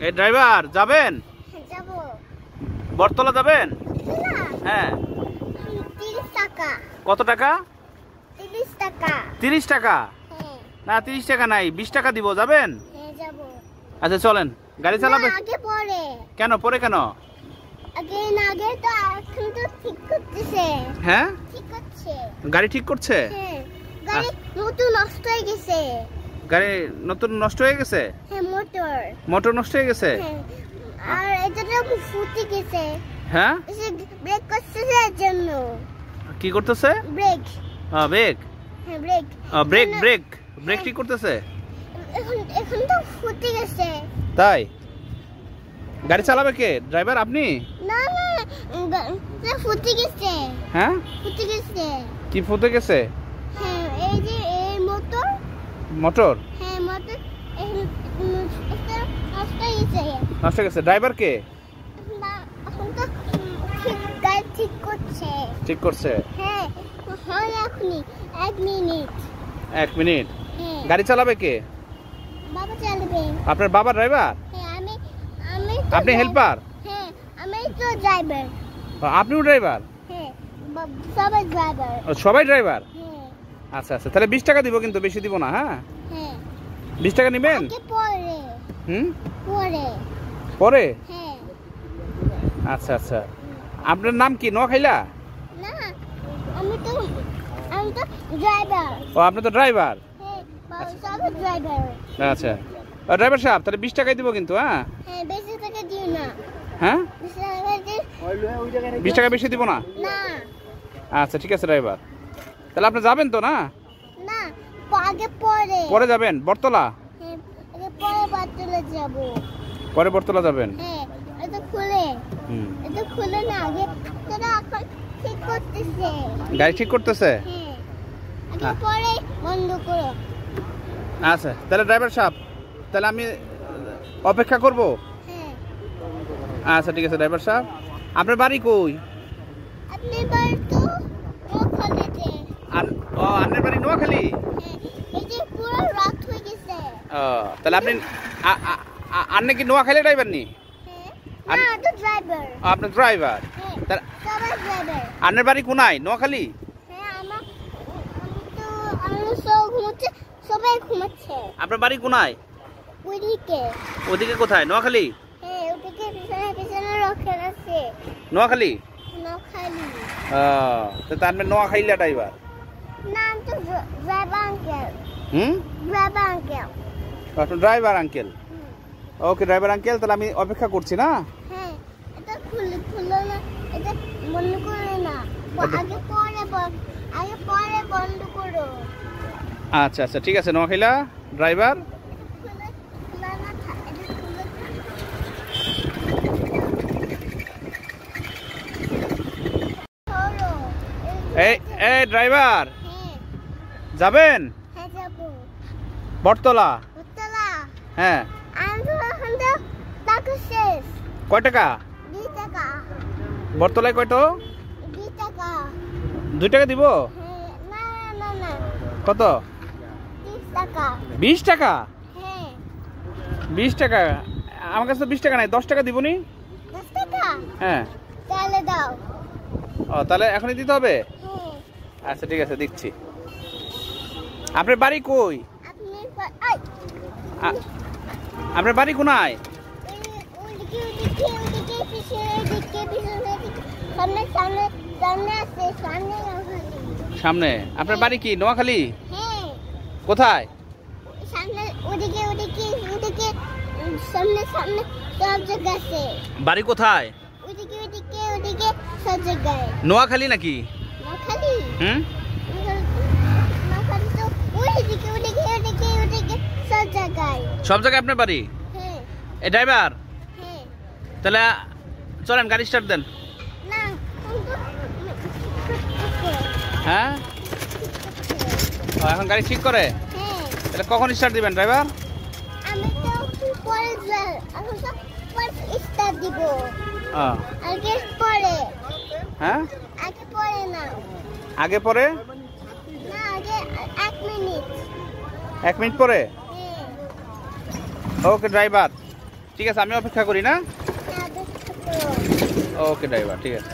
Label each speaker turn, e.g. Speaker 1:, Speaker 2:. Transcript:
Speaker 1: এই ড্রাইভার যাবেন?
Speaker 2: যাব।
Speaker 1: বটতলা যাবেন? হ্যাঁ।
Speaker 2: 30 টাকা।
Speaker 1: কত টাকা?
Speaker 2: 30 টাকা।
Speaker 1: 30 টাকা?
Speaker 2: হ্যাঁ।
Speaker 1: না 30 টাকা নাই, 20 টাকা দিব, যাবেন?
Speaker 2: হ্যাঁ যাব।
Speaker 1: আচ্ছা চলেন, গাড়ি চালাবে?
Speaker 2: আগে পরে।
Speaker 1: কেন পরে কেন?
Speaker 2: আগে তো এখন তো ঠিক করতেছে।
Speaker 1: হ্যাঁ?
Speaker 2: ঠিক করছে।
Speaker 1: গাড়ি ঠিক করছে?
Speaker 2: হ্যাঁ। গাড়ি নতুন নষ্ট হয়ে গেছে।
Speaker 1: গাড়ি নতুন নষ্ট হয়ে গেছে?
Speaker 2: হ্যাঁ মোটর।
Speaker 1: মোটর নষ্ট হয়ে গেছে?
Speaker 2: হ্যাঁ। আর এটাতে ফুটে গেছে।
Speaker 1: হ্যাঁ?
Speaker 2: এসে ব্রেক করতেছে এর জন্য।
Speaker 1: কি করতেছে?
Speaker 2: ব্রেক।
Speaker 1: ব্রেক।
Speaker 2: হ্যাঁ ব্রেক।
Speaker 1: ব্রেক ঠিক করতেছে?
Speaker 2: এখন তো ফুটে গেছে।
Speaker 1: তাই? গাড়ি চালাবে কে? ড্রাইভার আপনি?
Speaker 2: না ফুটে গেছে।
Speaker 1: হ্যাঁ?
Speaker 2: ফুটে গেছে।
Speaker 1: কি ফুটে গেছে?
Speaker 2: হ্যাঁ এই যে এই মোটর।
Speaker 1: মোটর?
Speaker 2: হ্যাঁ মোটর এটা নষ্ট হয়ে গেছে।
Speaker 1: নষ্ট হয়ে গেছে। ড্রাইভার কে?
Speaker 2: না এখন তো গাড়ি ঠিক করছে।
Speaker 1: ঠিক করছে?
Speaker 2: হ্যাঁ হয় এখনই 1 মিনিট।
Speaker 1: 1 মিনিট?
Speaker 2: হ্যাঁ।
Speaker 1: গাড়ি চালাবে কে?
Speaker 2: বাবা চালাবে।
Speaker 1: আপনার বাবা ড্রাইভার?
Speaker 2: হ্যাঁ আমি
Speaker 1: আপনি হেল্পার?
Speaker 2: হ্যাঁ আমি তো ড্রাইভার।
Speaker 1: আপনিও ড্রাইভার?
Speaker 2: হ্যাঁ সবাই ড্রাইভার।
Speaker 1: সবাই ড্রাইভার?
Speaker 2: হ্যাঁ।
Speaker 1: আচ্ছা আচ্ছা, তাহলে 20 টাকা দিব, কিন্তু বেশি দিব না। হ্যাঁ?
Speaker 2: হ্যাঁ
Speaker 1: 20 টাকা নেবেন?
Speaker 2: আগে পরে। পরে।
Speaker 1: পরে?
Speaker 2: হ্যাঁ।
Speaker 1: আচ্ছা আচ্ছা, আপনার নাম কি? নোয়াখাইলা?
Speaker 2: না আমি তো ড্রাইভার।
Speaker 1: ও আপনি তো ড্রাইভার?
Speaker 2: হ্যাঁ সবাই ড্রাইভার।
Speaker 1: আচ্ছা ড্রাইভার সাহেব, তাহলে 20 টাকাই দিব কিন্তু। হ্যাঁ?
Speaker 2: হ্যাঁ বেশি টাকা দিও না।
Speaker 1: হ্যাঁ 20 টাকা বেশি দিব না?
Speaker 2: না।
Speaker 1: আচ্ছা ঠিক আছে ড্রাইভার, তাহলে আপনি যাবেন তো? না
Speaker 2: না আগে পরে।
Speaker 1: পরে যাবেন? বটতলা?
Speaker 2: হ্যাঁ আগে পরে বাতলে যাব।
Speaker 1: পরে বটতলা যাবেন?
Speaker 2: হ্যাঁ এটা খুলে। এটা খুলে না আগে তোরা এখন ঠিক করতেছে।
Speaker 1: গাড়ি ঠিক করতেছে?
Speaker 2: হ্যাঁ আগে পরে বন্ধ করো।
Speaker 1: আচ্ছা তাহলে ড্রাইভার সাহেব, তাহলে আমি অপেক্ষা করব?
Speaker 2: হ্যাঁ।
Speaker 1: আচ্ছা ঠিক আছে ড্রাইভার সাহেব, আপনার বাড়ি কই?
Speaker 2: আপনি বাড়ি তো নোয়াখালীতে।
Speaker 1: আপনার বাড়ি নোয়াখালী?
Speaker 2: হ্যাঁ এই যে পুরো রাত হয়ে গেছে।
Speaker 1: তাহলে আপনি আপনি কি নোয়াখালী ড্রাইভার নি?
Speaker 2: হ্যাঁ না তো ড্রাইভার।
Speaker 1: আপনি ড্রাইভার?
Speaker 2: হ্যাঁ সবাই ড্রাইভার।
Speaker 1: আপনার বাড়ি কোনায়? নোয়াখালী?
Speaker 2: হ্যাঁ আমি সব ঘুমাচ্ছে, সবাই ঘুমাচ্ছে।
Speaker 1: আপনার বাড়ি কোনায়?
Speaker 2: ওইদিকে।
Speaker 1: ওদিকে কোথায়? নোয়াখালী?
Speaker 2: হ্যাঁ ওদিকে পিছনে রক্ষা আছে।
Speaker 1: নোয়াখালী?
Speaker 2: নোয়াখালী।
Speaker 1: তো আপনি নোয়াখালীলা ড্রাইভার?
Speaker 2: না আমি তো ড্রাইভার আঙ্কেল। Driver uncle.
Speaker 1: আপনি ড্রাইভার আঙ্কেল? ওকে ড্রাইভার আঙ্কেল, তাহলে আমি অপেক্ষা করছি। না
Speaker 2: হ্যাঁ এটা খুলো না, এটা বন্ধ করো না, আগে পরে বন্ধ করো।
Speaker 1: আচ্ছা আচ্ছা ঠিক আছে নোয়াখালীলা ড্রাইভার। এই ড্রাইভার যাবেন?
Speaker 2: হ্যাঁ যাবো।
Speaker 1: বটতলা? হ্যাঁ।
Speaker 2: টাকা শেষ।
Speaker 1: কয় টাকা?
Speaker 2: 2 টাকা।
Speaker 1: বটতলায় কয়টো?
Speaker 2: 2 টাকা।
Speaker 1: 2 টাকা দিব?
Speaker 2: হ্যাঁ না
Speaker 1: কত?
Speaker 2: 30 টাকা।
Speaker 1: 20 টাকা?
Speaker 2: হ্যাঁ
Speaker 1: 20 টাকা? আমার কাছে তো 20 টাকা নাই, 10 টাকা দিবনি?
Speaker 2: 10 টাকা?
Speaker 1: হ্যাঁ।
Speaker 2: তাহলে দাও।
Speaker 1: তাহলে এখনই দিতে হবে?
Speaker 2: হ্যাঁ।
Speaker 1: আচ্ছা ঠিক আছে দিচ্ছি। আপনার বাড়ি কই? আপনার বাড়ি কোনায়? সামনে। আপনার বাড়ি কি নোয়াখালী?
Speaker 2: হ্যাঁ।
Speaker 1: কোথায়?
Speaker 2: সামনে ওদিকে সামনে সব জায়গা আছে।
Speaker 1: বাড়ি কোথায়?
Speaker 2: ওদিকে সব জায়গায়।
Speaker 1: নোয়াখালী নাকি?
Speaker 2: নোয়াখালী? নোয়াখালী তো ওদিকে সব জায়গায়।
Speaker 1: সব জায়গায় আপনার বাড়ি?
Speaker 2: হ্যাঁ।
Speaker 1: এই ড্রাইভার,
Speaker 2: হ্যাঁ।
Speaker 1: তাহলে চলেন গাড়ি স্টার্ট দেন।
Speaker 2: না
Speaker 1: হ্যাঁ এখন গাড়ি ঠিক করে?
Speaker 2: হ্যাঁ।
Speaker 1: তাহলে কখন স্টার্ট দিবেন ড্রাইভার?
Speaker 2: আমি তো পরে স্টার্ট দিব। আগে পরে।
Speaker 1: হ্যাঁ
Speaker 2: আগে পরে না।
Speaker 1: আগে পরে?
Speaker 2: না আগে 1 মিনিট।
Speaker 1: 1 মিনিট পরে?
Speaker 2: হ্যাঁ।
Speaker 1: ওকে ড্রাইভার, ঠিক আছে, আমি অপেক্ষা করি না।
Speaker 2: হ্যাঁ, দেখতে পারো।
Speaker 1: ওকে ড্রাইভার, ঠিক আছে।